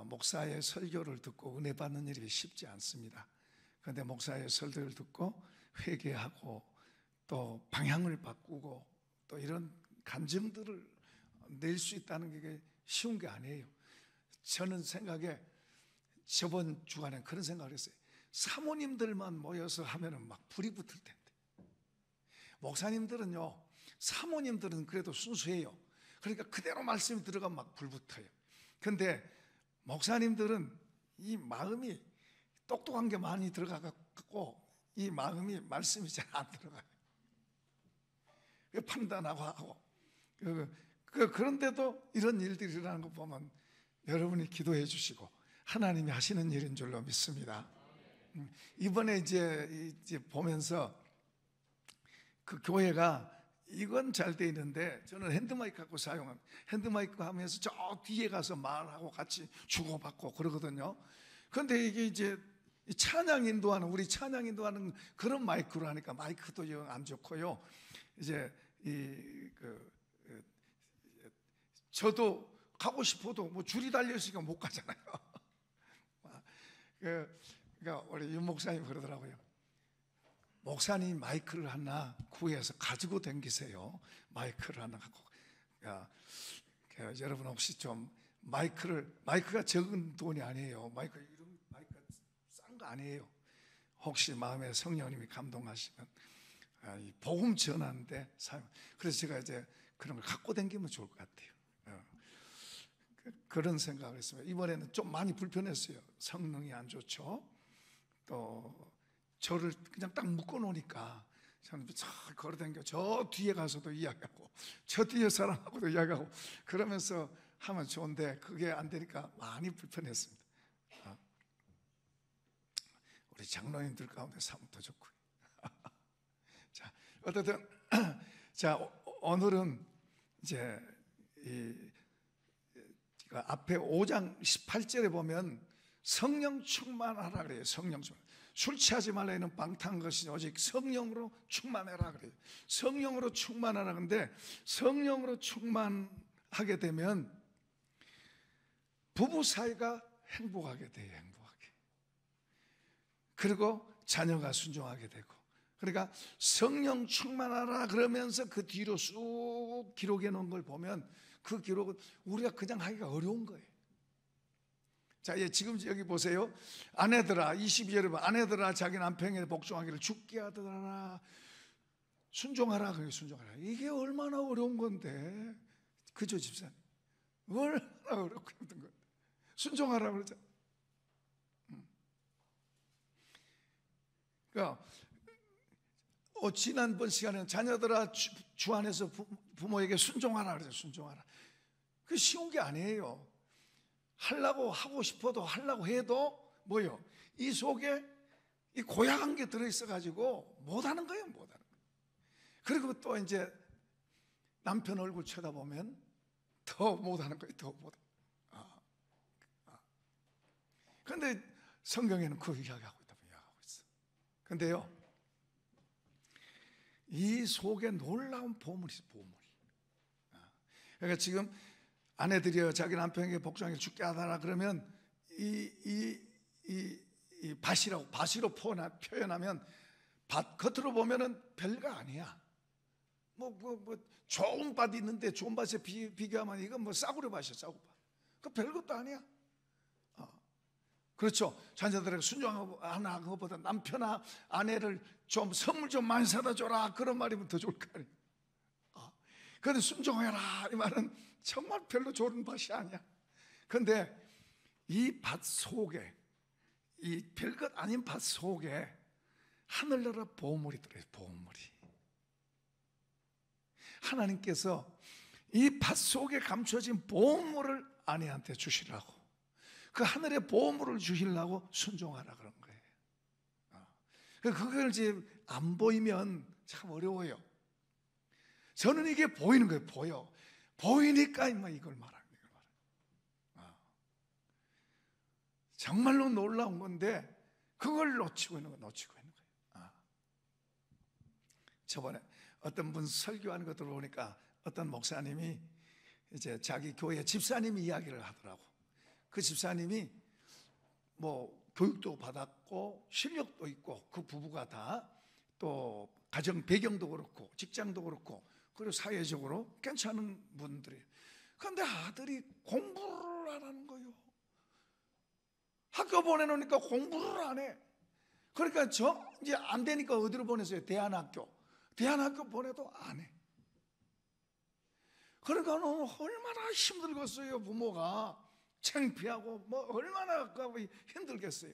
목사의 설교를 듣고 은혜 받는 일이 쉽지 않습니다. 그런데 목사의 설교를 듣고 회개하고 또 방향을 바꾸고 또 이런 감정들을 낼 수 있다는 게 쉬운 게 아니에요. 저는 생각에 저번 주간에 그런 생각을 했어요. 사모님들만 모여서 하면은 막 불이 붙을 텐데, 목사님들은요, 사모님들은 그래도 순수해요. 그러니까 그대로 말씀이 들어가면 막 불 붙어요. 근데 목사님들은 이 마음이 똑똑한 게 많이 들어가고 이 마음이 말씀이 잘 안 들어가요. 판단하고 하고 그런데도 이런 일들이 일어나는 거 보면 여러분이 기도해 주시고 하나님이 하시는 일인 줄로 믿습니다. 이번에 이제 보면서 그 교회가 이건 잘 돼 있는데 저는 핸드마이크 갖고 사용합니다. 핸드마이크 하면서 저 뒤에 가서 말하고 같이 주고받고 그러거든요. 그런데 이게 이제 찬양 인도하는, 우리 찬양 인도하는 그런 마이크로 하니까 마이크도 영 안 좋고요. 이제 저도 가고 싶어도 뭐 줄이 달려 있으니까 못 가잖아요. 그러니까 우리 윤 목사님 그러더라고요. 목사님 마이크를 하나 구해서 가지고 다니세요. 마이크를 하나 갖고. 여러분 혹시 좀 마이크가 적은 돈이 아니에요. 마이크가 싼 거 아니에요. 혹시 마음에 성령님이 감동하시면 이 복음 전하는데 그래서 제가 이제 그런 걸 갖고 다니면 좋을 것 같아요. 그런 생각을 했습니다. 이번에는 좀 많이 불편했어요. 성능이 안 좋죠. 또 저를 그냥 딱 묶어 놓으니까 저는 걸어다니고 저 뒤에 가서도 이야기하고 저 뒤에 사람하고도 이야기하고 그러면서 하면 좋은데 그게 안 되니까 많이 불편했습니다. 우리 장로님들 가운데 사면 더 좋고요. 자, 어쨌든 자, 오늘은 이제 앞에 5장 18절에 보면 성령 충만하라 그래요. 성령 충만. 술 취하지 말라 이는 방탕한 것이지 오직 성령으로 충만해라 그래요. 성령으로 충만하라. 근데 성령으로 충만하게 되면 부부 사이가 행복하게 돼요. 행복하게. 그리고 자녀가 순종하게 되고. 그러니까 성령 충만하라 그러면서 그 뒤로 쑥 기록해 놓은 걸 보면 그 기록은 우리가 그냥 하기가 어려운 거예요. 자, 지금 여기 보세요. 아내들아, 22절에 보면 아내들아 자기 남편에게 복종하기를 죽게 하더라. 순종하라. 그게 순종하라. 이게 얼마나 어려운 건데. 그죠, 집사님? 얼마나 어렵고 힘든 건데. 순종하라 그러잖아. 그러니까 지난번 시간에는 자녀들아 주 안에서 부모에게 순종하라 그러죠. 순종하라. 그 쉬운 게 아니에요. 하려고 하고 싶어도 하려고 해도 뭐요? 이 속에 이 고약한 게 들어있어 가지고 못하는 거예요. 못하는 거예요. 그리고 또 이제 남편 얼굴 쳐다보면 더 못하는 거예요. 더 못하는 거예요. 그런데 성경에는 그 이야기하고 있다고 이야기하고 있어. 그런데요, 이 속에 놀라운 보물이 있어요. 보물이. 그러니까 지금 아내들이여 자기 남편에게 복종하기를 죽게 하더라 그러면 이 밭으로 표현하면 밭 겉으로 보면은 별거 아니야. 뭐 좋은 밭이 있는데 좋은 밭에 비교하면 이건 뭐 싸구려 밭이야. 싸구려 밭. 그 별것도 아니야. 그렇죠. 자녀들에게 순종하는 것보다 남편아 아내를 좀 선물 좀 많이 사다 줘라 그런 말이면 더 좋을 거 아니에요. 그런데 순종해라 이 말은 정말 별로 좋은 밭이 아니야. 그런데 이 밭 속에, 이 별것 아닌 밭 속에 하늘나라 보물이 들어요. 보물이. 하나님께서 이 밭 속에 감춰진 보물을 아내한테 주시라고, 그 하늘의 보물을 주시려고 순종하라 그런 거예요. 그걸 이제 안 보이면 참 어려워요. 저는 이게 보이는 거예요. 보이니까 이걸 말하는 거예요. 정말로 놀라운 건데 그걸 놓치고 있는 거예요. 저번에 어떤 분 설교하는 거 들어보니까 어떤 목사님이 이제 자기 교회 집사님이 이야기를 하더라고. 그 집사님이 뭐 교육도 받았고 실력도 있고 그 부부가 다 또 가정 배경도 그렇고 직장도 그렇고 그리고 사회적으로 괜찮은 분들이에요. 그런데 아들이 공부를 안 하는 거예요. 학교 보내놓으니까 공부를 안 해. 그러니까 이제 안 되니까 어디로 보냈어요? 대안학교. 대안학교 보내도 안 해. 그러니까 얼마나 힘들겠어요. 부모가 창피하고 뭐 얼마나 힘들겠어요.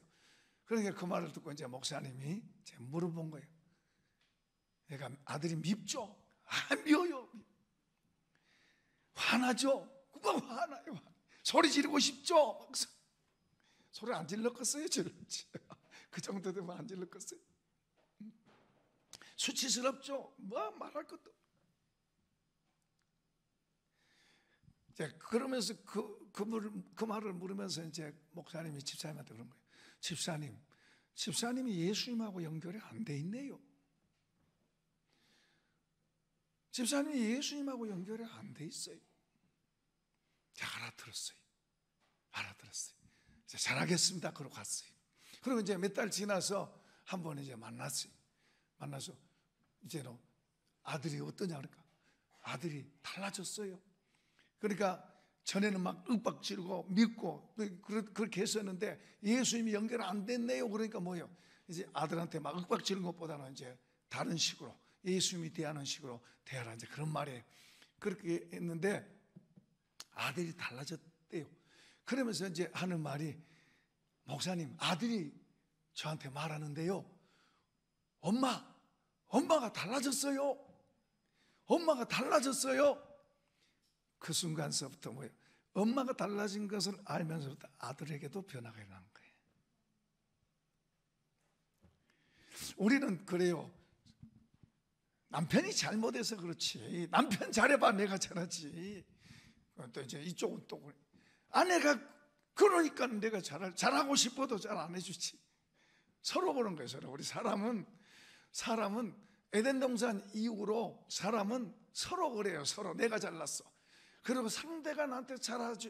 그러니까 그 말을 듣고 이제 목사님이 이제 물어본 거예요. 그러니까 아들이 밉죠? 미워요. 화나죠? 그거 화나요. 소리 지르고 싶죠? 소리 안 질렀겠어요? 그 정도 되면 안 질렀겠어요? 수치스럽죠? 뭐 말할 것도. 이제 그러면서 그 말을 물으면서 이제 목사님이 집사님한테 그런 거예요. 집사님이 예수님하고 연결이 안 돼 있네요. 집사님이 예수님하고 연결이 안 돼 있어요. 알아들었어요. 이제 잘하겠습니다. 그러고 갔어요. 그리고 이제 몇 달 지나서 한 번 이제 만나서 이제는 아들이 어떠냐 그러니까 아들이 달라졌어요. 그러니까 전에는 막 윽박지르고 믿고 그렇게 했었는데 예수님이 연결 안 됐네요. 그러니까 뭐예요? 이제 아들한테 막 윽박지르는 것보다는 이제 다른 식으로 예수님이 대하는 식으로 대하라 이제 그런 말이에요. 그렇게 했는데 아들이 달라졌대요. 그러면서 이제 하는 말이 목사님 아들이 저한테 말하는데요. 엄마가 달라졌어요. 엄마가 달라졌어요. 그 순간서부터 뭐예요? 엄마가 달라진 것을 알면서부터 아들에게도 변화가 일어나는 거예요. 우리는 그래요. 남편이 잘못해서 그렇지. 남편 잘해봐 내가 잘하지. 또 이제 이쪽은 또 아내가 그러니까 내가 잘하고 싶어도 잘 안 해주지. 서로 그런 거예요. 서로. 우리 사람은 에덴 동산 이후로 사람은 서로 그래요. 서로 내가 잘났어. 그리고 상대가 나한테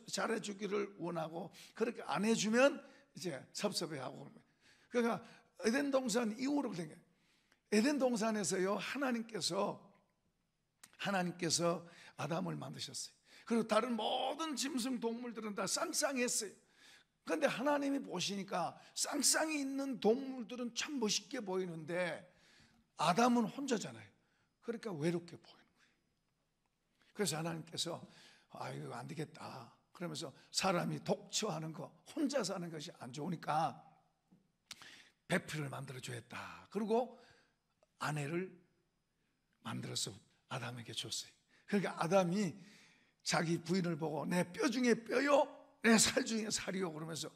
잘해주기를 원하고 그렇게 안 해주면 이제 섭섭해하고. 그러니까 에덴 동산 이후로 그런 거예요. 에덴 동산에서요 하나님께서 아담을 만드셨어요. 그리고 다른 모든 짐승 동물들은 다 쌍쌍했어요. 그런데 하나님이 보시니까 쌍쌍이 있는 동물들은 참 멋있게 보이는데 아담은 혼자잖아요. 그러니까 외롭게 보이는 거예요. 그래서 하나님께서 이거 안 되겠다 그러면서 사람이 독처하는 거 혼자 사는 것이 안 좋으니까 배필을 만들어줘야겠다. 그리고 아내를 만들어서 아담에게 줬어요. 그러니까 아담이 자기 부인을 보고 내 뼈 중에 뼈요 내 살 중에 살이요 그러면서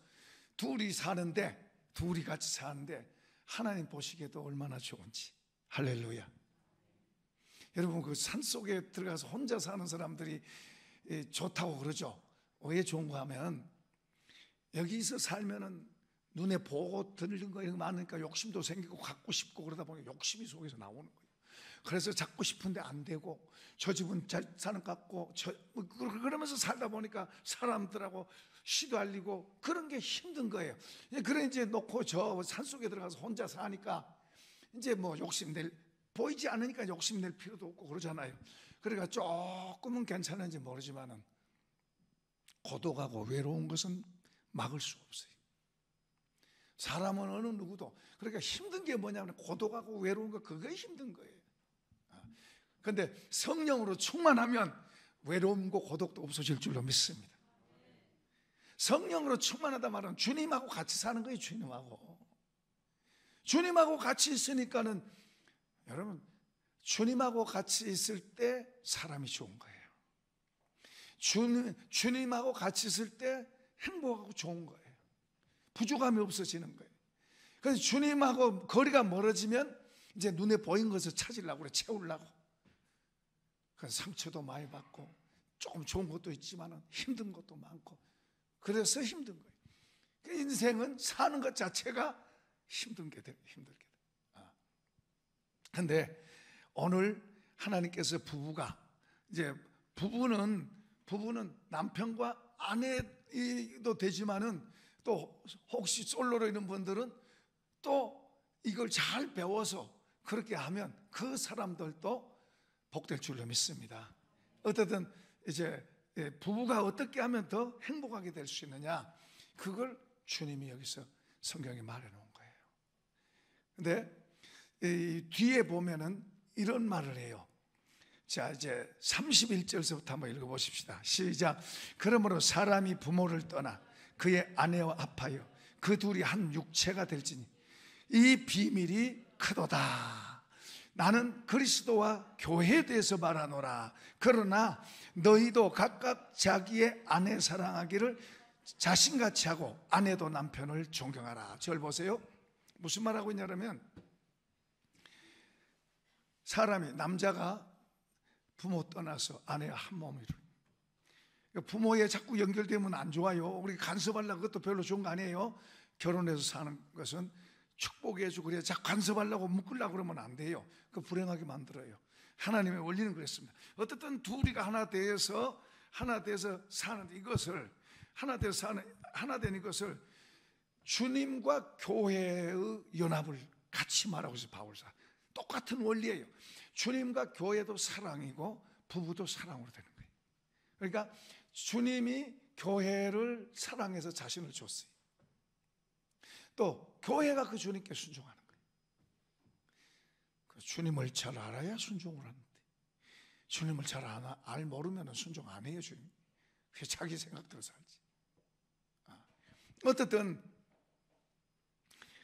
둘이 같이 사는데 하나님 보시기에도 얼마나 좋은지. 할렐루야. 여러분 그 산속에 들어가서 혼자 사는 사람들이 좋다고 그러죠. 왜 좋은가 하면 여기서 살면은 눈에 보고 들리는 거 이런 거 많으니까 욕심도 생기고 갖고 싶고 그러다 보니 욕심이 속에서 나오는 거예요. 그래서 잡고 싶은데 안 되고 저 집은 잘 사는 것 같고 그러면서 살다 보니까 사람들하고 시달리고 그런 게 힘든 거예요. 그래 이제 놓고 저 산속에 들어가서 혼자 사니까 이제 뭐 보이지 않으니까 욕심낼 필요도 없고 그러잖아요. 그러니까 조금은 괜찮은지 모르지만은 고독하고 외로운 것은 막을 수 없어요. 사람은 어느 누구도. 그러니까 힘든 게 뭐냐면 고독하고 외로운 거 그게 힘든 거예요. 그런데 성령으로 충만하면 외로움과 고독도 없어질 줄로 믿습니다. 성령으로 충만하다 말은 주님하고 같이 사는 거예요. 주님하고 같이 있으니까는 여러분 주님하고 같이 있을 때 사람이 좋은 거예요. 주님하고 같이 있을 때 행복하고 좋은 거예요. 부족함이 없어지는 거예요. 그래서 주님하고 거리가 멀어지면 이제 눈에 보인 것을 찾으려고 그래, 채우려고. 그래서 상처도 많이 받고 조금 좋은 것도 있지만 힘든 것도 많고 그래서 힘든 거예요. 그 인생은 사는 것 자체가 힘들게 돼요. 그런데 오늘 하나님께서 부부는 부부는 남편과 아내도 되지만은 또 혹시 솔로로 있는 분들은 또 이걸 잘 배워서 그렇게 하면 그 사람들도 복될 줄로 믿습니다. 어쨌든 이제 부부가 어떻게 하면 더 행복하게 될 수 있느냐, 그걸 주님이 여기서 성경에 말해 놓은 거예요. 근데 이 뒤에 보면은 이런 말을 해요. 자, 이제 31절서부터 한번 읽어보십시다. 시작. 그러므로 사람이 부모를 떠나 그의 아내와 합하여 그 둘이 한 육체가 될지니 이 비밀이 크도다. 나는 그리스도와 교회에 대해서 말하노라. 그러나 너희도 각각 자기의 아내 사랑하기를 자신같이 하고 아내도 남편을 존경하라. 저를 보세요. 무슨 말하고 있냐면, 사람이, 남자가 부모 떠나서 아내와 한 몸이 이루. 부모에 자꾸 연결되면 안 좋아요. 우리 간섭하려고, 그것도 별로 좋은 거 아니에요. 결혼해서 사는 것은 축복해주고 그래야 자꾸 간섭하려고 묶으려고 그러면 안 돼요. 그 불행하게 만들어요. 하나님의 원리는 그랬습니다. 어쨌든 둘이가 하나 돼서 사는 이것을, 하나 된 이것을 주님과 교회의 연합을 같이 말하고 있어요. 바울사. 똑같은 원리예요. 주님과 교회도 사랑이고 부부도 사랑으로 되는 거예요. 그러니까 주님이 교회를 사랑해서 자신을 줬어요. 또 교회가 그 주님께 순종하는 거예요. 주님을 잘 알아야 순종을 하는데, 주님을 잘 모르면 순종 안 해요. 주님 왜 자기 생각대로 살지. 어쨌든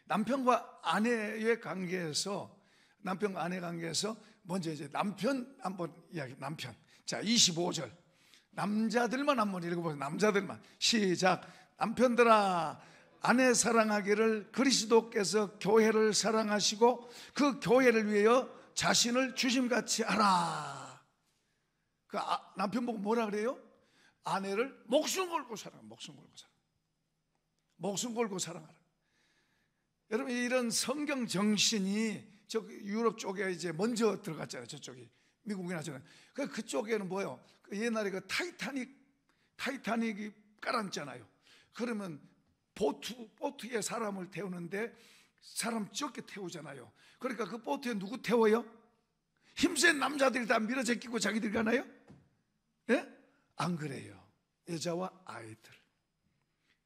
남편과 아내의 관계에서, 남편과 아내 관계에서 먼저 이제 남편 한번 이야기. 남편. 자, 25절 남자들만 한번 읽어보세요. 남자들만. 시작. 남편들아, 아내 사랑하기를 그리스도께서 교회를 사랑하시고 그 교회를 위하여 자신을 주심같이 하라. 그 남편 보고 뭐라 그래요? 아내를 목숨 걸고 사랑하라. 목숨 걸고 사랑하라. 여러분, 이런 성경 정신이 저 유럽 쪽에 이제 먼저 들어갔잖아요. 저쪽이 미국이나 저는. 그쪽에는 뭐예요? 옛날에 그 타이타닉이 깔았잖아요. 그러면 보트에 사람을 태우는데 사람 적게 태우잖아요. 그러니까 그 보트에 누구 태워요? 힘센 남자들이 다 밀어 제끼고 자기들이 가나요? 예? 안 그래요. 여자와 아이들.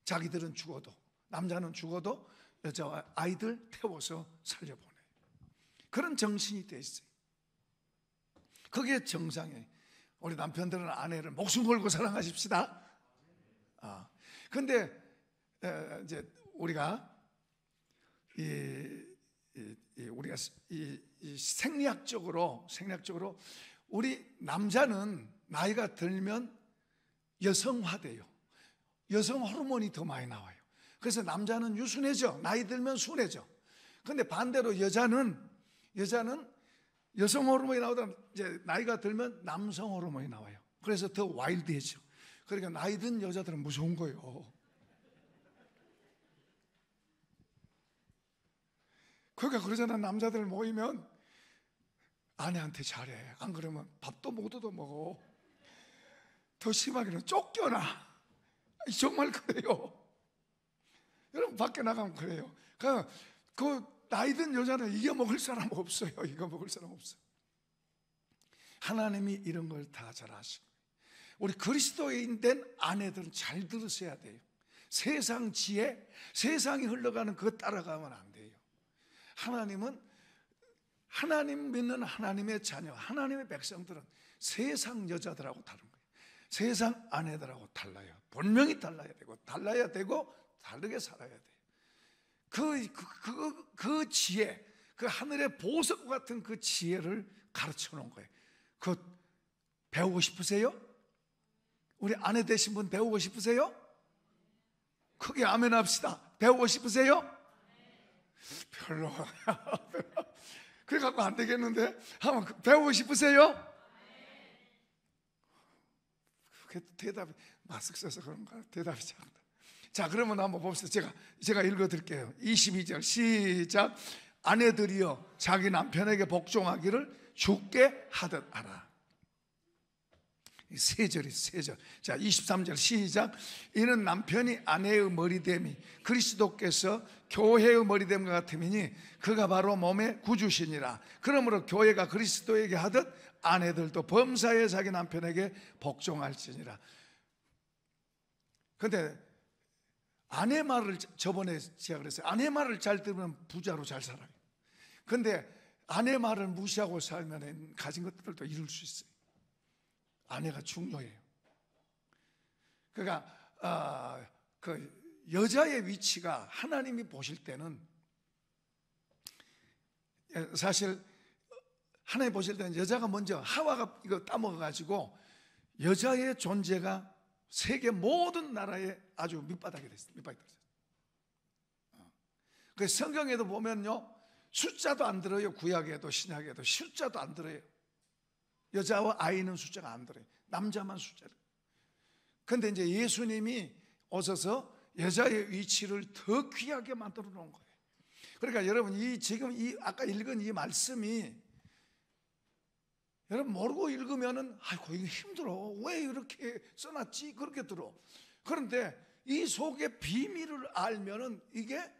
자기들은 죽어도, 남자는 죽어도 여자와 아이들 태워서 살려보내요. 그런 정신이 돼 있어요. 그게 정상이에요. 우리 남편들은 아내를 목숨 걸고 사랑하십시다. 근데 이제 우리가 생리학적으로 우리 남자는 나이가 들면 여성화돼요. 여성 호르몬이 더 많이 나와요. 그래서 남자는 유순해져. 나이 들면 순해져. 근데 반대로 여자는 여성 호르몬이 나오다 이제 나이가 들면 남성 호르몬이 나와요. 그래서 더 와일드해져. 그러니까 나이 든 여자들은 무서운 거예요. 그러니까 그러잖아. 남자들 모이면 아내한테 잘해. 안 그러면 밥도 못 얻어 먹어. 더 심하게는 쫓겨나. 정말 그래요. 여러분, 밖에 나가면 그래요. 그 나이 든 여자는 이겨먹을 사람 없어요. 이겨먹을 사람 없어요. 하나님이 이런 걸 다 잘 아시고, 우리 그리스도인 된 아내들은 잘 들으셔야 돼요. 세상 지혜, 세상이 흘러가는 그거 따라가면 안 돼요. 하나님 믿는 하나님의 자녀, 하나님의 백성들은 세상 여자들하고 다른 거예요. 세상 아내들하고 달라요. 분명히 달라야 되고 다르게 살아야 돼요. 그 지혜, 그 하늘의 보석 같은 그 지혜를 가르쳐 놓은 거예요. 그거 배우고 싶으세요? 우리 아내 되신 분 배우고 싶으세요? 크게 아멘 합시다. 배우고 싶으세요? 별로. 그래 갖고 안 되겠는데? 한번 배우고 싶으세요? 그게 대답이 마스크 써서 그런가? 대답이 작다. 자, 그러면 한번 봅시다. 제가 읽어드릴게요. 22절 시작. 아내들이여 자기 남편에게 복종하기를 주께 하듯 하라. 세 절이 세 절. 자, 23절 시작. 이는 남편이 아내의 머리됨이 그리스도께서 교회의 머리됨과 같음이니 그가 바로 몸의 구주시니라. 그러므로 교회가 그리스도에게 하듯 아내들도 범사에 자기 남편에게 복종할지니라. 근데 아내 말을 저번에 제가 그랬어요. 아내 말을 잘 들으면 부자로 잘 살아요. 근데 아내 말을 무시하고 살면 가진 것들도 잃을 수 있어요. 아내가 중요해요. 그러니까 그 여자의 위치가 하나님이 보실 때는, 사실 하나님 보실 때는 여자가 먼저, 하와가 이거 따먹어가지고 여자의 존재가 세계 모든 나라에 아주 밑바닥이 됐어요. 밑바닥이 됐어요. 그 성경에도 보면요, 숫자도 안 들어요. 구약에도 신약에도 숫자도 안 들어요. 여자와 아이는 숫자가 안 들어요. 남자만 숫자를. 근데 이제 예수님이 오셔서 여자의 위치를 더 귀하게 만들어 놓은 거예요. 그러니까 여러분, 지금 아까 읽은 이 말씀이 여러분 모르고 읽으면은 아이고 이거 힘들어, 왜 이렇게 써놨지, 그렇게 들어. 그런데 이 속의 비밀을 알면은 이게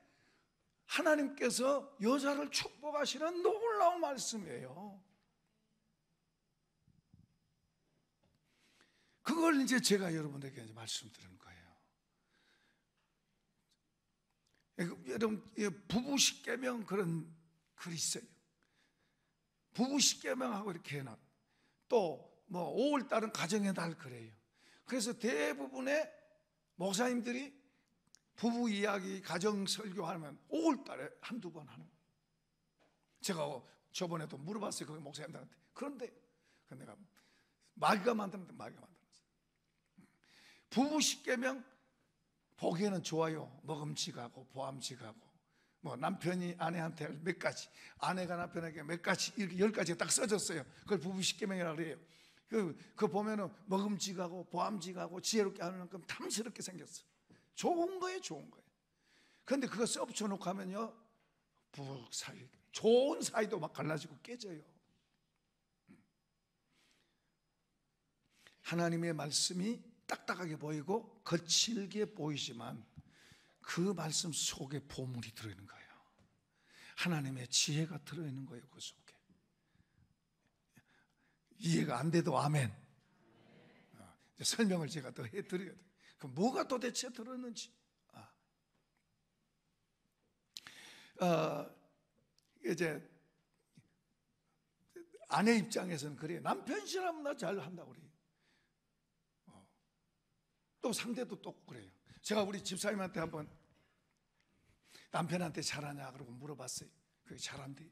하나님께서 여자를 축복하시는 놀라운 말씀이에요. 그걸 이제 제가 여러분에게 이제 말씀드리는 거예요. 여러분, 부부 십계명 그런 글이 있어요. 부부 십계명하고 이렇게 해놔. 또 뭐 5월달은 가정의 달 그래요. 그래서 대부분의 목사님들이 부부 이야기, 가정 설교하면 5월달에 한두 번 하는 거예요. 제가 저번에도 물어봤어요, 거기 목사님들한테. 그런데 내가 마귀가 만들었는데, 마귀가 만들었어요. 부부 십계명 보기에는 좋아요. 먹음직하고 보암직하고, 뭐 남편이 아내한테 몇 가지, 아내가 남편에게 몇 가지, 이렇게 10가지가 딱 써졌어요. 그걸 부부 십계명이라고 그래요. 그 보면은 먹음직하고 보암직하고 지혜롭게 하는 만큼 탐스럽게 생겼어. 좋은 거예요, 좋은 거예요. 그런데 그거 써붙여 놓고 하면요, 부부 사이, 좋은 사이도 막 갈라지고 깨져요. 하나님의 말씀이 딱딱하게 보이고 거칠게 보이지만 그 말씀 속에 보물이 들어있는 거예요. 하나님의 지혜가 들어있는 거예요, 그 속에. 이해가 안 돼도 아멘. 설명을 제가 더 해드려야 돼요. 그럼 뭐가 도대체 들어있는지. 이제 아내 입장에서는 그래요. 남편 싫어하면 나 잘한다고 그래요. 또 상대도 또 그래요. 제가 우리 집사님한테 한번 남편한테 잘하냐 그러고 물어봤어요. 그게 잘한대요.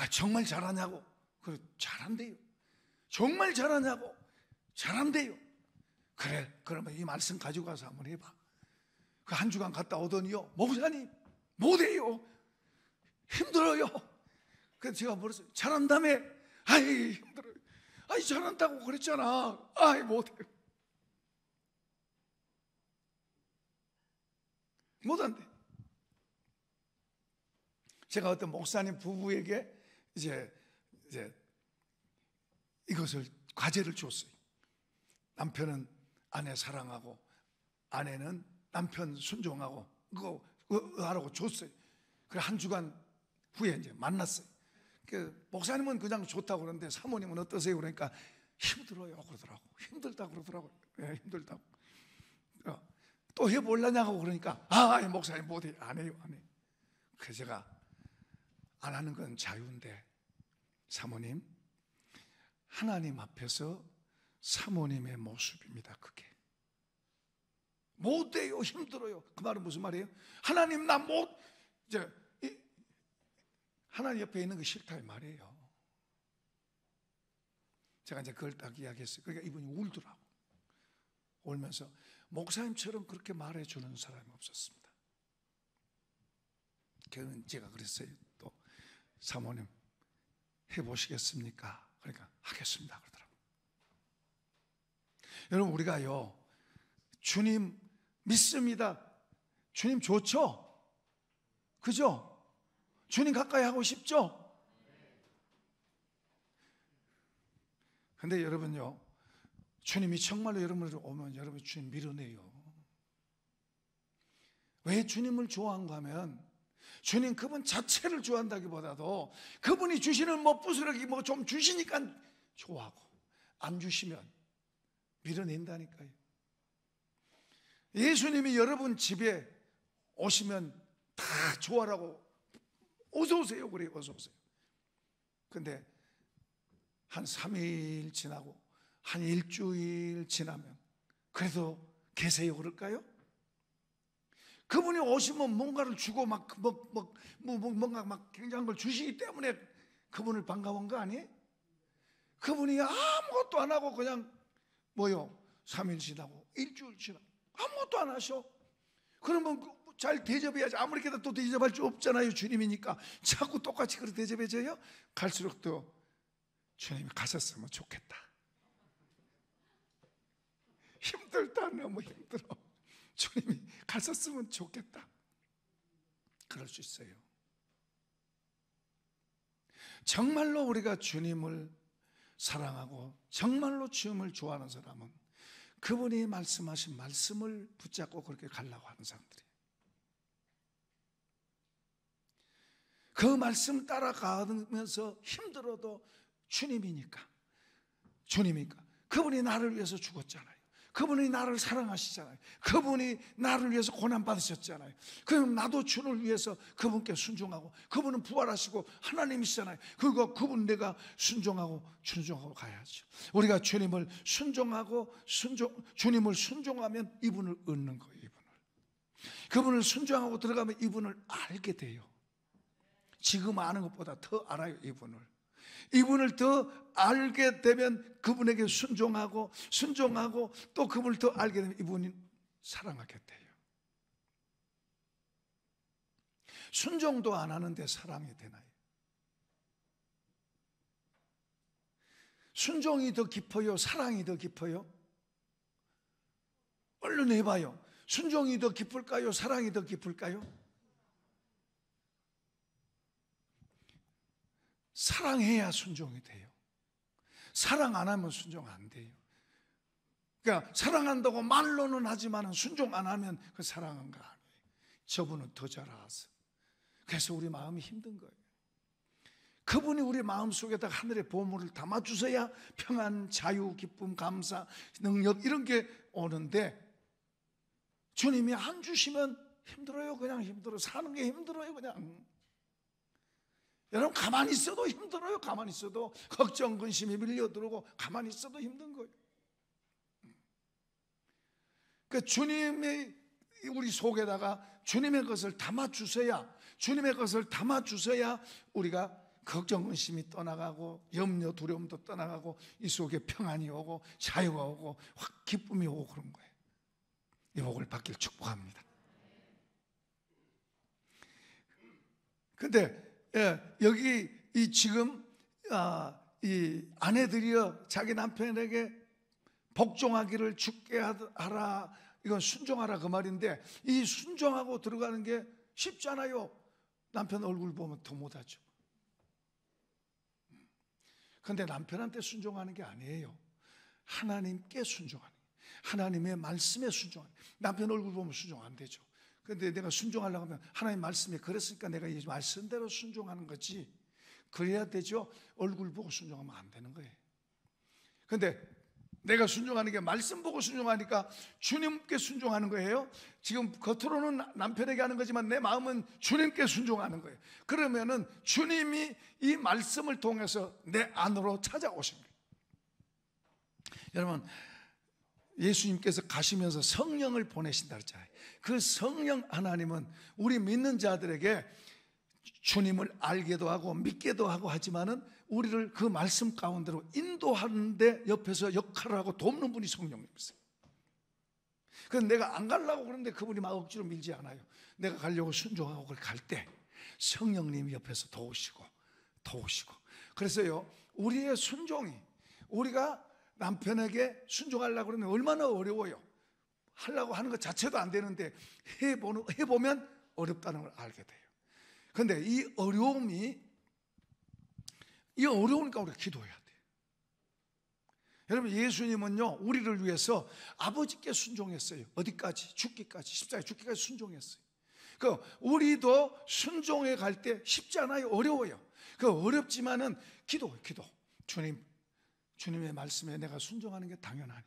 정말 잘하냐고. 그래, 잘한대요. 정말 잘하냐고. 잘한대요. 그래, 그러면 이 말씀 가지고 가서 한번 해봐. 그 한 주간 갔다 오더니요, 목사님 못해요, 힘들어요. 그래서 제가 물었어요. 잘한다며? 아이, 힘들어요. 아이, 잘한다고 그랬잖아. 아이, 못해요. 못한대. 제가 어떤 목사님 부부에게 이제 이것을 과제를 줬어요. 남편은 아내 사랑하고 아내는 남편 순종하고 그거 하라고 줬어요. 그래, 한 주간 후에 이제 만났어요. 그 목사님은 그냥 좋다고 그러는데 사모님은 어떠세요? 그러니까 힘들어요 그러더라고. 힘들다고 그러더라고요. 네, 힘들다고. 또 해보려냐고 그러니까 목사님 못해요. 안 해요. 그래서 제가 안 하는 건 자유인데, 사모님, 하나님 앞에서 사모님의 모습입니다. 그게 못해요, 힘들어요. 그 말은 무슨 말이에요? 하나님 나 하나님 옆에 있는 거 싫다 이 말이에요. 제가 이제 그걸 딱 이야기했어요. 그러니까 이분이 울더라고. 울면서 목사님처럼 그렇게 말해주는 사람이 없었습니다. 제가 그랬어요. 또 사모님 해보시겠습니까? 그러니까 하겠습니다 그러더라고요. 여러분, 우리가요, 주님 믿습니다. 주님 좋죠? 그죠? 주님 가까이 하고 싶죠? 근데 여러분요, 주님이 정말로 여러분을 오면 여러분 주님 밀어내요. 왜 주님을 좋아한가 하면 주님 그분 자체를 좋아한다기보다도 그분이 주시는 뭐 부스러기 뭐 좀 주시니까 좋아하고 안 주시면 밀어낸다니까요. 예수님이 여러분 집에 오시면 다 좋아라고 어서 오세요 그래요. 어서 오세요. 근데 한 3일 지나고 한 일주일 지나면 그래도 계세요 그럴까요? 그분이 오시면 뭔가를 주고 뭔가 막 굉장한 걸 주시기 때문에 그분을 반가운 거 아니에요? 그분이 아무것도 안 하고 그냥 뭐요? 3일 지나고 일주일 지나고 아무것도 안 하셔. 그러면 잘 대접해야지. 아무리 해도 또 대접할 수 없잖아요. 주님이니까 자꾸 똑같이 그렇게 대접해줘요. 갈수록 또 주님이 가셨으면 좋겠다. 힘들다. 너무 힘들어. 주님이 가셨으면 좋겠다. 그럴 수 있어요. 정말로 우리가 주님을 사랑하고 정말로 주님을 좋아하는 사람은 그분이 말씀하신 말씀을 붙잡고 그렇게 가려고 하는 사람들이에요. 그 말씀 따라가면서 힘들어도 주님이니까 그분이 나를 위해서 죽었잖아요. 그분이 나를 사랑하시잖아요. 그분이 나를 위해서 고난받으셨잖아요. 그럼 나도 주를 위해서 그분께 순종하고 그분은 부활하시고 하나님이시잖아요. 그리고 그분 내가 순종하고 가야죠. 우리가 주님을 순종하면 이분을 얻는 거예요. 그분을 순종하고 들어가면 이분을 알게 돼요. 지금 아는 것보다 더 알아요. 이분을 더 알게 되면 그분에게 순종하고 또 그분을 더 알게 되면 이분이 사랑하게 돼요. 순종도 안 하는데 사랑이 되나요? 순종이 더 깊어요? 사랑이 더 깊어요? 얼른 해봐요. 순종이 더 깊을까요? 사랑이 더 깊을까요? 사랑해야 순종이 돼요. 사랑 안 하면 순종 안 돼요. 그러니까 사랑한다고 말로는 하지만 순종 안 하면 그 사랑한 거 아니에요. 저분은 더 잘 알아서. 그래서 우리 마음이 힘든 거예요. 그분이 우리 마음속에다 하늘의 보물을 담아주셔야 평안, 자유, 기쁨, 감사, 능력 이런 게 오는데 주님이 안 주시면 힘들어요. 그냥 힘들어. 사는 게 힘들어요. 그냥. 여러분 가만히 있어도 힘들어요. 가만히 있어도 걱정, 근심이 밀려들고 가만히 있어도 힘든 거예요. 그러니까 주님이 우리 속에다가 주님의 것을 담아주셔야 우리가 걱정, 근심이 떠나가고 염려, 두려움도 떠나가고 이 속에 평안이 오고 자유가 오고 확 기쁨이 오고 그런 거예요. 이 복을 받길 축복합니다. 근데 여기 지금 이 아내들이여 자기 남편에게 복종하기를 죽게 하라, 이건 순종하라 그 말인데 이 순종하고 들어가는 게 쉽잖아요. 남편 얼굴 보면 더 못하죠. 그런데 남편한테 순종하는 게 아니에요. 하나님께 순종하는 거예요. 하나님의 말씀에 순종하는 거예요. 남편 얼굴 보면 순종 안 되죠. 그런데 내가 순종하려고 하면 하나님 말씀이 그랬으니까 내가 이 말씀대로 순종하는 거지, 그래야 되죠. 얼굴 보고 순종하면 안 되는 거예요. 그런데 내가 순종하는 게 말씀 보고 순종하니까 주님께 순종하는 거예요. 지금 겉으로는 남편에게 하는 거지만 내 마음은 주님께 순종하는 거예요. 그러면은 주님이 이 말씀을 통해서 내 안으로 찾아오신 거예요. 여러분, 예수님께서 가시면서 성령을 보내신다 그랬잖아요. 그 성령 하나님은 우리 믿는 자들에게 주님을 알게도 하고 믿게도 하고 하지만은 우리를 그 말씀 가운데로 인도하는데 옆에서 역할을 하고 돕는 분이 성령님이세요. 그래서 내가 안 가려고 그러는데 그분이 막 억지로 밀지 않아요. 내가 가려고 순종하고 갈 때 성령님이 옆에서 도우시고. 그래서요, 우리의 순종이, 우리가 남편에게 순종하려고 그러면 얼마나 어려워요. 하려고 하는 것 자체도 안 되는데 해보면 어렵다는 걸 알게 돼요. 그런데 이 어려우니까 우리가 기도해야 돼요. 여러분, 예수님은요 우리를 위해서 아버지께 순종했어요. 어디까지? 죽기까지. 십자가에 죽기까지 순종했어요. 그 우리도 순종해 갈 때 쉽지 않아요. 어려워요. 그 어렵지만은 기도. 주님의 말씀에 내가 순종하는 게 당연하니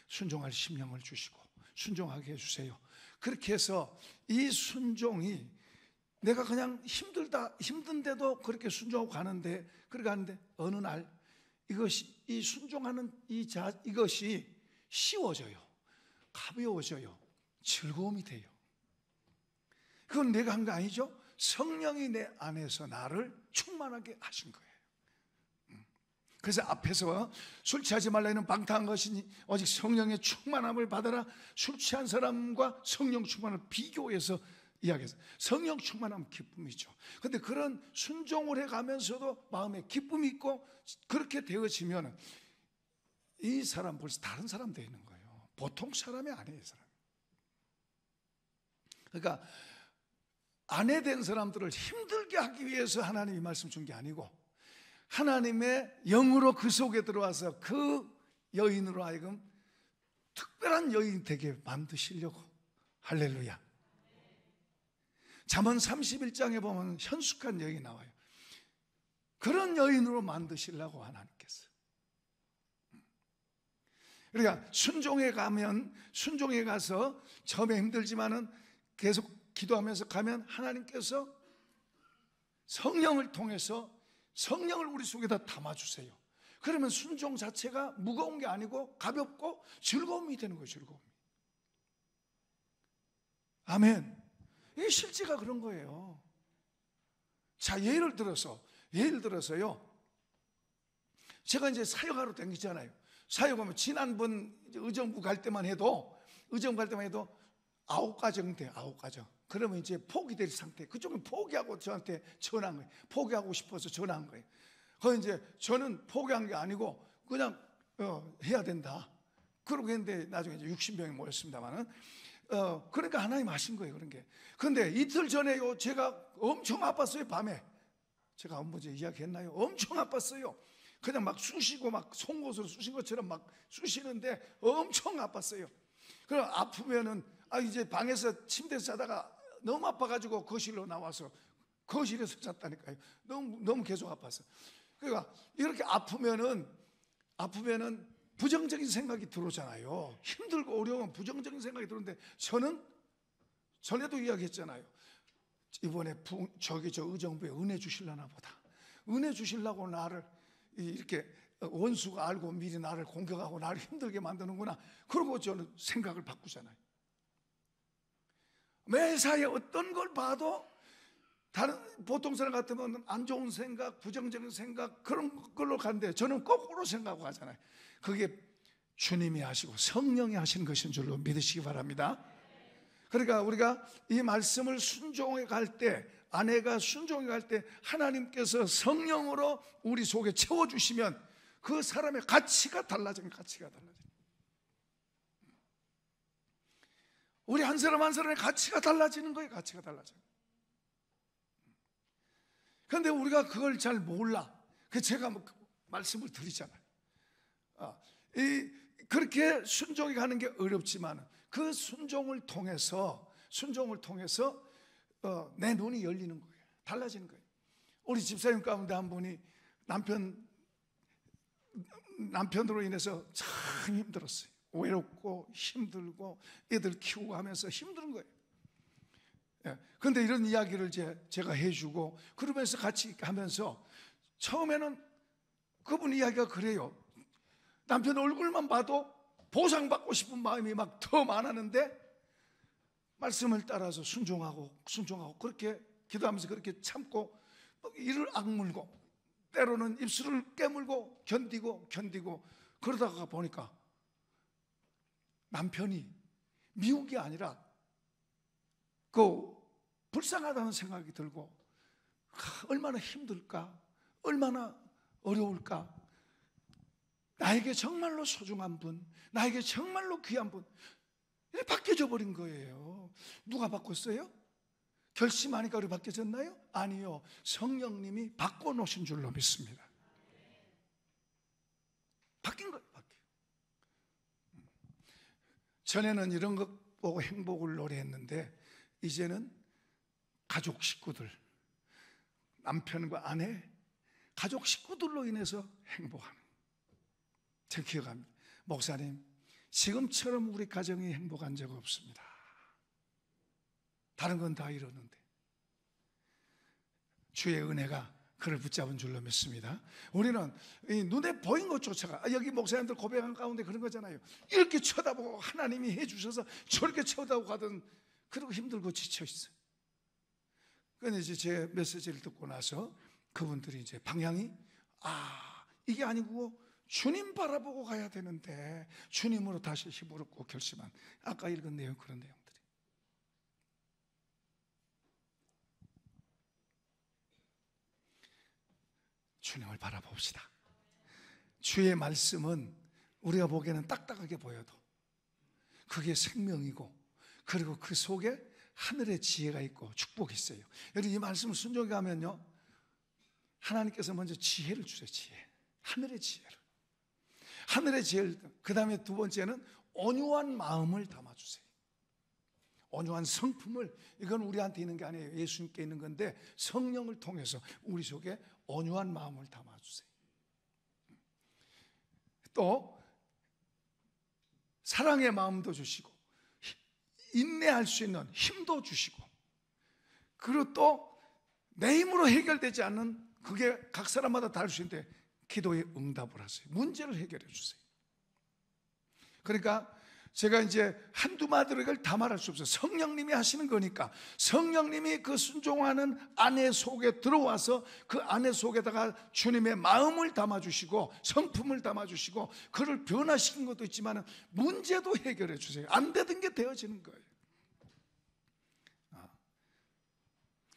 순종할 심령을 주시고 순종하게 해주세요. 그렇게 해서 이 순종이 내가 그냥 힘든데도 그렇게 순종하고 가는데, 그렇게 가는데 어느 날 이 순종하는 이것이 쉬워져요. 가벼워져요. 즐거움이 돼요. 그건 내가 한 거 아니죠? 성령이 내 안에서 나를 충만하게 하신 거예요. 그래서 앞에서 술 취하지 말라는 방탕한 것이니 오직 성령의 충만함을 받아라. 술 취한 사람과 성령 충만을 비교해서 이야기해서 성령 충만하면 기쁨이죠. 그런데 그런 순종을 해가면서도 마음에 기쁨이 있고 그렇게 되어지면 이 사람 벌써 다른 사람 되어 있는 거예요. 보통 사람이 아니에요. 사람. 그러니까 아내 된 사람들을 힘들게 하기 위해서 하나님이 말씀 준 게 아니고 하나님의 영으로 그 속에 들어와서 그 여인으로 하여금 특별한 여인이 되게 만드시려고. 할렐루야. 잠언 31장에 보면 현숙한 여인이 나와요. 그런 여인으로 만드시려고 하나님께서. 그러니까 순종해 가서 처음에 힘들지만은 계속 기도하면서 가면 하나님께서 성령을 통해서 성령을 우리 속에다 담아주세요. 그러면 순종 자체가 무거운 게 아니고 가볍고 즐거움이 되는 거예요. 즐거움이. 아멘. 이 실제가 그런 거예요. 자, 예를 들어서요. 제가 이제 사역하러 다니잖아요. 사역하면 지난번 의정부 갈 때만 해도 9가정 돼. 9가정. 그러면 이제 포기될 상태. 그쪽은 포기하고 저한테 전화한 거예요. 포기하고 싶어서 전화한 거예요. 그래서 이제 저는 포기한 게 아니고 그냥 해야 된다. 그러고 했는데 나중에 이제 60명이 모였습니다만은 그러니까 하나님 하신 거예요. 그런 게. 그런데 이틀 전에요, 제가 엄청 아팠어요. 밤에. 제가 언제 이야기했나요? 엄청 아팠어요. 그냥 막 쑤시고 막 송곳으로 쑤신 것처럼 막 쑤시는데 엄청 아팠어요. 그럼 아프면은 이제 방에서 침대에서 자다가 너무 아파가지고 거실로 나와서 거실에서 잤다니까요. 너무 계속 아팠어. 그러니까 이렇게 아프면은 부정적인 생각이 들어오잖아요. 힘들고 어려우면 부정적인 생각이 들어오는데 저는 전에도 이야기했잖아요. 이번에 저 의정부에 은혜 주실라나 보다. 은혜 주실라고 나를 이렇게 원수가 알고 미리 나를 공격하고 나를 힘들게 만드는구나. 그러고 저는 생각을 바꾸잖아요. 매사에 어떤 걸 봐도 다른 보통 사람 같으면 안 좋은 생각, 부정적인 생각 그런 걸로 가는데 저는 거꾸로 생각하고 가잖아요. 그게 주님이 하시고 성령이 하시는 것인 줄로 믿으시기 바랍니다. 그러니까 우리가 이 말씀을 순종해 갈 때, 아내가 순종해 갈 때 하나님께서 성령으로 우리 속에 채워주시면 그 사람의 가치가 달라져요. 가치가 달라져요. 우리 한 사람 한 사람의 가치가 달라지는 거예요. 가치가 달라져요. 그런데 우리가 그걸 잘 몰라. 그래서 제가 말씀을 드리잖아요. 그렇게 순종이 가는 게 어렵지만 그 순종을 통해서 내 눈이 열리는 거예요. 달라지는 거예요. 우리 집사님 가운데 한 분이 남편으로 인해서 참 힘들었어요. 외롭고 힘들고 애들 키우고 하면서 힘든 거예요. 그런데 이런 이야기를 제가 해주고 그러면서 같이 하면서 처음에는 그분 이야기가 그래요. 남편 얼굴만 봐도 보상받고 싶은 마음이 막 더 많았는데 말씀을 따라서 순종하고 그렇게 기도하면서 그렇게 참고 이를 악물고 때로는 입술을 깨물고 견디고 그러다가 보니까 남편이 미운 게 아니라 불쌍하다는 생각이 들고 얼마나 힘들까, 얼마나 어려울까, 나에게 정말로 소중한 분, 나에게 정말로 귀한 분 바뀌어져 버린 거예요. 누가 바꿨어요? 결심하니까 우리 바뀌어졌나요? 아니요, 성령님이 바꿔놓으신 줄로 믿습니다. 바뀐 거예요. 전에는 이런 것 보고 행복을 노래했는데 이제는 가족 식구들, 남편과 아내, 가족 식구들로 인해서 행복하는. 제가 기억합니다. 목사님, 지금처럼 우리 가정이 행복한 적 없습니다. 다른 건 다 이러는데 주의 은혜가 그를 붙잡은 줄로 믿습니다. 우리는 이 눈에 보인 것조차가, 여기 목사님들 고백한 가운데 그런 거잖아요. 이렇게 쳐다보고 하나님이 해주셔서 저렇게 쳐다보고 가던, 그리고 힘들고 지쳐있어요. 그런데 이제 제 메시지를 듣고 나서 그분들이 이제 방향이, 이게 아니고 주님 바라보고 가야 되는데, 주님으로 다시 힘을 얻고 결심한, 아까 읽은 내용, 그런 내용들이. 주님을 바라봅시다. 주의 말씀은 우리가 보기에는 딱딱하게 보여도 그게 생명이고, 그리고 그 속에 하늘의 지혜가 있고 축복이 있어요. 여러분, 이 말씀을 순종해 가면요, 하나님께서 먼저 지혜를 주세요. 지혜, 하늘의 지혜를. 하늘의 지혜를, 그 다음에 두 번째는 온유한 마음을 담아주세요. 온유한 성품을, 이건 우리한테 있는 게 아니에요. 예수님께 있는 건데, 성령을 통해서 우리 속에 온유한 마음을 담아주세요. 또 사랑의 마음도 주시고, 인내할 수 있는 힘도 주시고, 그리고 또 내 힘으로 해결되지 않는, 그게 각 사람마다 다를 수 있는데 기도에 응답을 하세요. 문제를 해결해 주세요. 그러니까 제가 이제 한두 마디로 이걸 다 말할 수 없어요. 성령님이 하시는 거니까, 성령님이 그 순종하는 아내 속에 들어와서 그 아내 속에다가 주님의 마음을 담아주시고 성품을 담아주시고 그를 변화시킨 것도 있지만 문제도 해결해 주세요. 안 되던 게 되어지는 거예요.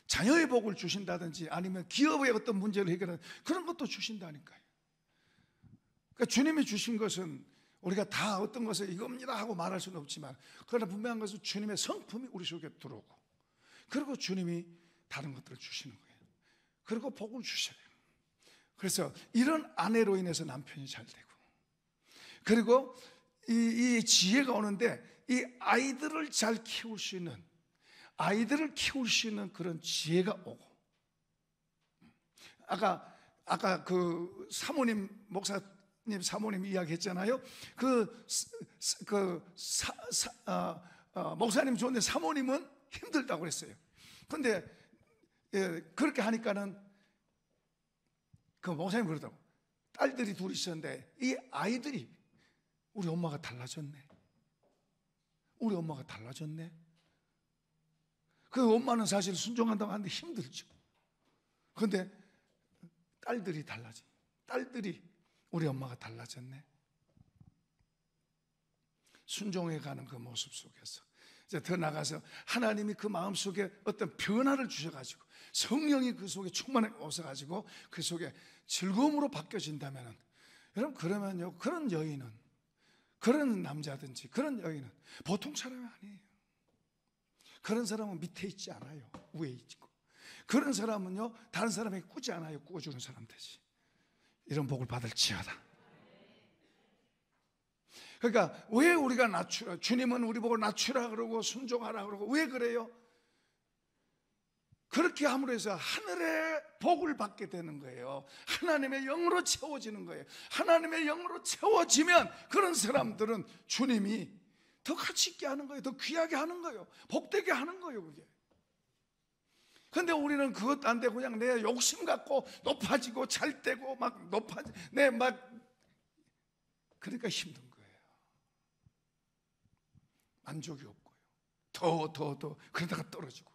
자녀의 복을 주신다든지 아니면 기업의 어떤 문제를 해결하는 그런 것도 주신다니까요. 그러니까 주님이 주신 것은 우리가 다 어떤 것을 이겁니다 하고 말할 수는 없지만, 그러나 분명한 것은 주님의 성품이 우리 속에 들어오고, 그리고 주님이 다른 것들을 주시는 거예요. 그리고 복을 주셔요. 그래서 이런 아내로 인해서 남편이 잘 되고, 그리고 이 지혜가 오는데 이 아이들을 잘 키울 수 있는, 아이들을 키울 수 있는 그런 지혜가 오고, 아까 그 사모님, 사모님 이야기했잖아요. 목사님 좋은데 사모님은 힘들다고 그랬어요. 근데 그렇게 하니까는 그 목사님 그러더라고. 딸들이 둘이 있었는데 이 아이들이, 우리 엄마가 달라졌네, 우리 엄마가 달라졌네. 그 엄마는 사실 순종한다고 하는데 힘들죠. 그런데 딸들이 달라지, 딸들이 우리 엄마가 달라졌네. 순종해가는 그 모습 속에서 이제 더 나가서 하나님이 그 마음 속에 어떤 변화를 주셔가지고 성령이 그 속에 충만해 오셔가지고 그 속에 즐거움으로 바뀌어진다면, 여러분, 그러면요, 그런 여인은, 그런 남자든지 그런 여인은 보통 사람이 아니에요. 그런 사람은 밑에 있지 않아요. 위에 있고. 그런 사람은요, 다른 사람에게 꾸지 않아요. 꾸어주는 사람 되지. 이런 복을 받을지어다. 그러니까 왜 우리가 낮추라, 주님은 우리 보고 낮추라 그러고 순종하라 그러고 왜 그래요? 그렇게 함으로 해서 하늘의 복을 받게 되는 거예요. 하나님의 영으로 채워지는 거예요. 하나님의 영으로 채워지면 그런 사람들은 주님이 더 가치 있게 하는 거예요. 더 귀하게 하는 거예요. 복되게 하는 거예요, 그게. 근데 우리는 그것도 안 되고 그냥 내 욕심 갖고 높아지고 잘 되고 막 그러니까 힘든 거예요. 만족이 없고요. 더 그러다가 떨어지고.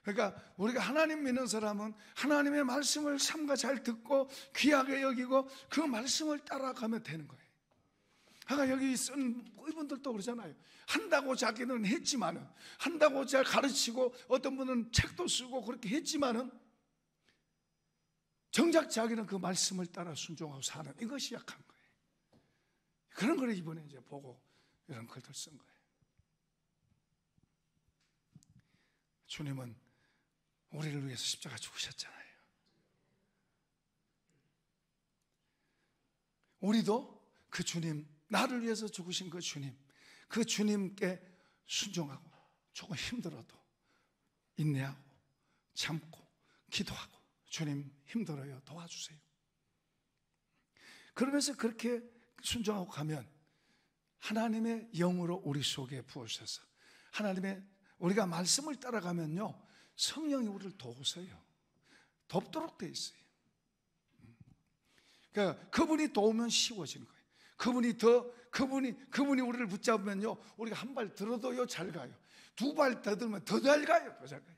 그러니까 우리가 하나님 믿는 사람은 하나님의 말씀을 삼가 잘 듣고 귀하게 여기고 그 말씀을 따라가면 되는 거예요. 아까 여기 쓴 이분들도 그러잖아요. 한다고 자기는 했지만은, 한다고 잘 가르치고 어떤 분은 책도 쓰고 그렇게 했지만은 정작 자기는 그 말씀을 따라 순종하고 사는, 이것이 약한 거예요. 그런 걸 이번에 이제 보고 이런 글들 쓴 거예요. 주님은 우리를 위해서 십자가 죽으셨잖아요. 우리도 그 주님, 나를 위해서 죽으신 그 주님, 그 주님께 순종하고 조금 힘들어도 인내하고 참고 기도하고, 주님 힘들어요, 도와주세요. 그러면서 그렇게 순종하고 가면 하나님의 영으로 우리 속에 부으셔서, 하나님의, 우리가 말씀을 따라가면요, 성령이 우리를 도우세요. 돕도록 돼 있어요. 그러니까 그분이 도우면 쉬워지는 거예요. 그분이 우리를 붙잡으면요, 우리가 한 발 들어도요 잘 가요. 두 발 더 들면 더 잘 가요. 더 잘 가요.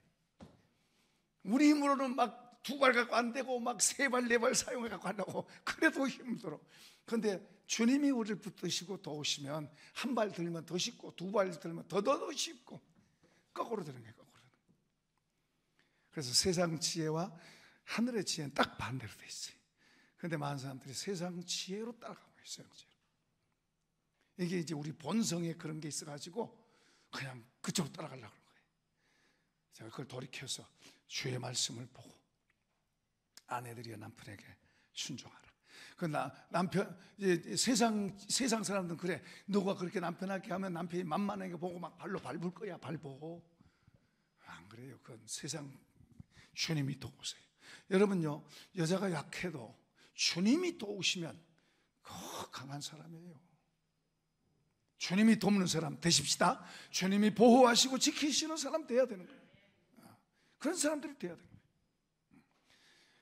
우리 힘으로는 막 두 발 갖고 안 되고 막 세 발, 네 발 사용해 갖고 하려고 그래도 힘들어. 그런데 주님이 우리를 붙드시고 도우시면 한 발 들면 더 쉽고, 두 발 들면 더 쉽고, 거꾸로 되는 거예요. 거꾸로. 그래서 세상 지혜와 하늘의 지혜는 딱 반대로 돼 있어요. 그런데 많은 사람들이 세상 지혜로 따라가고 있어요. 이게 이제 우리 본성에 그런 게 있어가지고 그냥 그쪽으로 따라가려고 하는 거예요. 제가 그걸 돌이켜서 주의 말씀을 보고, 아내들이여 남편에게 순종하라. 남편, 세상 사람들은 그래, 너가 그렇게 남편에게 하면 남편이 만만하게 보고 막 발로 밟을 거야, 밟고. 안 그래요. 그건 세상, 주님이 도우세요. 여러분요, 여자가 약해도 주님이 도우시면 강한 사람이에요. 주님이 돕는 사람 되십시다. 주님이 보호하시고 지키시는 사람 돼야 되는 거예요. 그런 사람들이 돼야 되는 거예요.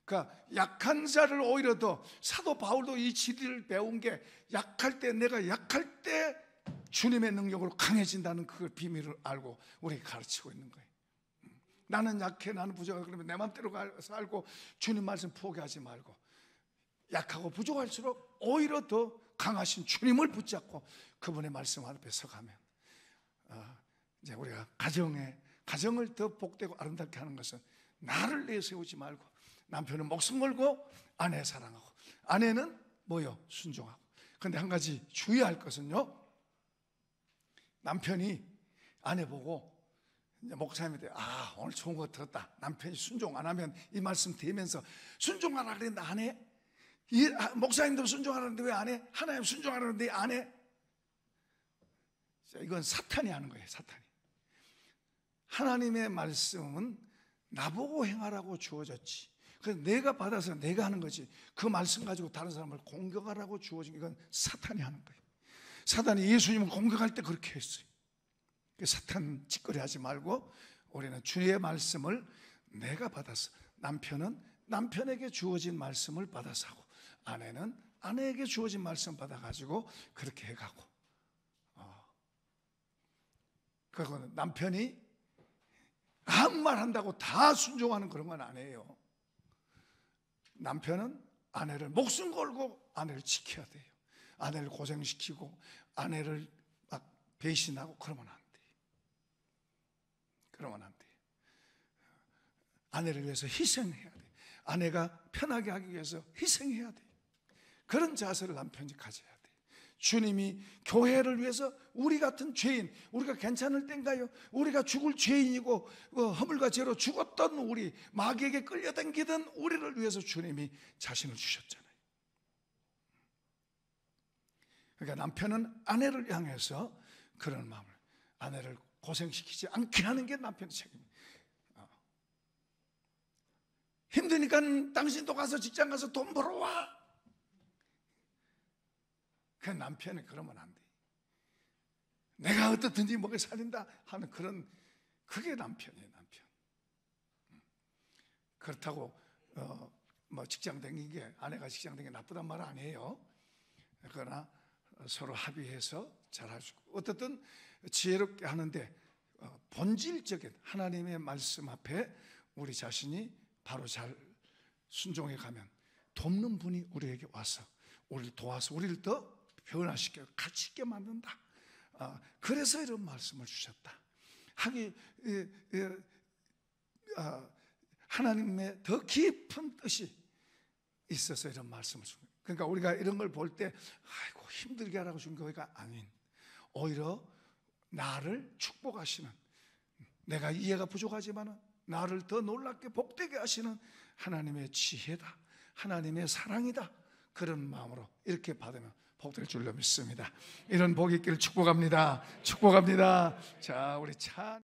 그러니까 약한 자를 오히려 더, 사도 바울도 이 진리를 배운 게, 내가 약할 때 주님의 능력으로 강해진다는 그 비밀을 알고 우리에게 가르치고 있는 거예요. 나는 약해, 나는 부족해, 그러면 내 맘대로 살고 주님 말씀 포기하지 말고, 약하고 부족할수록 오히려 더 강하신 주님을 붙잡고 그분의 말씀 앞에 서가면, 이제 우리가 가정을 더 복되고 아름답게 하는 것은 나를 내세우지 말고 남편은 목숨 걸고 아내 사랑하고, 아내는 뭐요? 순종하고. 그런데 한 가지 주의할 것은요, 남편이 아내 보고 목사님한테 오늘 좋은 거 들었다, 남편이 순종 안 하면 이 말씀 들으면서 순종하라 그랬는데 안 해? 목사님도 순종하라는데 왜 안 해? 하나님 순종하라는데 안 해? 이건 사탄이 하는 거예요. 사탄이. 하나님의 말씀은 나보고 행하라고 주어졌지, 그래서 내가 받아서 내가 하는 거지, 그 말씀 가지고 다른 사람을 공격하라고 주어진, 이건 사탄이 하는 거예요. 사탄이 예수님을 공격할 때 그렇게 했어요. 사탄 짓거리 하지 말고 우리는 주의 말씀을 내가 받아서, 남편은 남편에게 주어진 말씀을 받아서 하고, 아내는 아내에게 주어진 말씀 받아가지고 그렇게 해가고, 그리고 남편이 아무 말 한다고 다 순종하는 그런 건 아니에요. 남편은 아내를 목숨 걸고 아내를 지켜야 돼요. 아내를 고생시키고 아내를 막 배신하고 그러면 안 돼요. 그러면 안 돼요. 아내를 위해서 희생해야 돼요. 아내가 편하게 하기 위해서 희생해야 돼요. 그런 자세를 남편이 가져야 돼요. 주님이 교회를 위해서 우리 같은 죄인, 우리가 괜찮을 땐가요? 우리가 죽을 죄인이고 허물과 죄로 죽었던 우리, 마귀에게 끌려당기던 우리를 위해서 주님이 자신을 주셨잖아요. 그러니까 남편은 아내를 향해서 그런 마음을, 아내를 고생시키지 않게 하는 게 남편의 책임이에요. 힘드니까 당신도 가서 직장 가서 돈 벌어와. 그 남편이 그러면 안 돼. 내가 어떻든지 먹여 살린다 하는 그런, 그게 남편이에요. 남편. 그렇다고 뭐 직장 다니는 게, 아내가 직장 다니는 게 나쁘단 말 아니에요. 그러나 서로 합의해서 잘할 수 있고, 어떻든 지혜롭게 하는데 본질적인 하나님의 말씀 앞에 우리 자신이 바로 잘 순종해 가면 돕는 분이 우리에게 와서 우리를 도와서 우리를 더 변화시켜 가치 있게 만든다. 그래서 이런 말씀을 주셨다. 하나님의 더 깊은 뜻이 있어서 이런 말씀을 준 거예요. 그러니까 우리가 이런 걸 볼 때 아이고 힘들게 하라고 준 거가 아닌, 오히려 나를 축복하시는, 내가 이해가 부족하지만 나를 더 놀랍게 복되게 하시는 하나님의 지혜다, 하나님의 사랑이다, 그런 마음으로 이렇게 받으면 복될 줄로 믿습니다. 이런 복이 있기를 축복합니다. 축복합니다. 자, 우리 차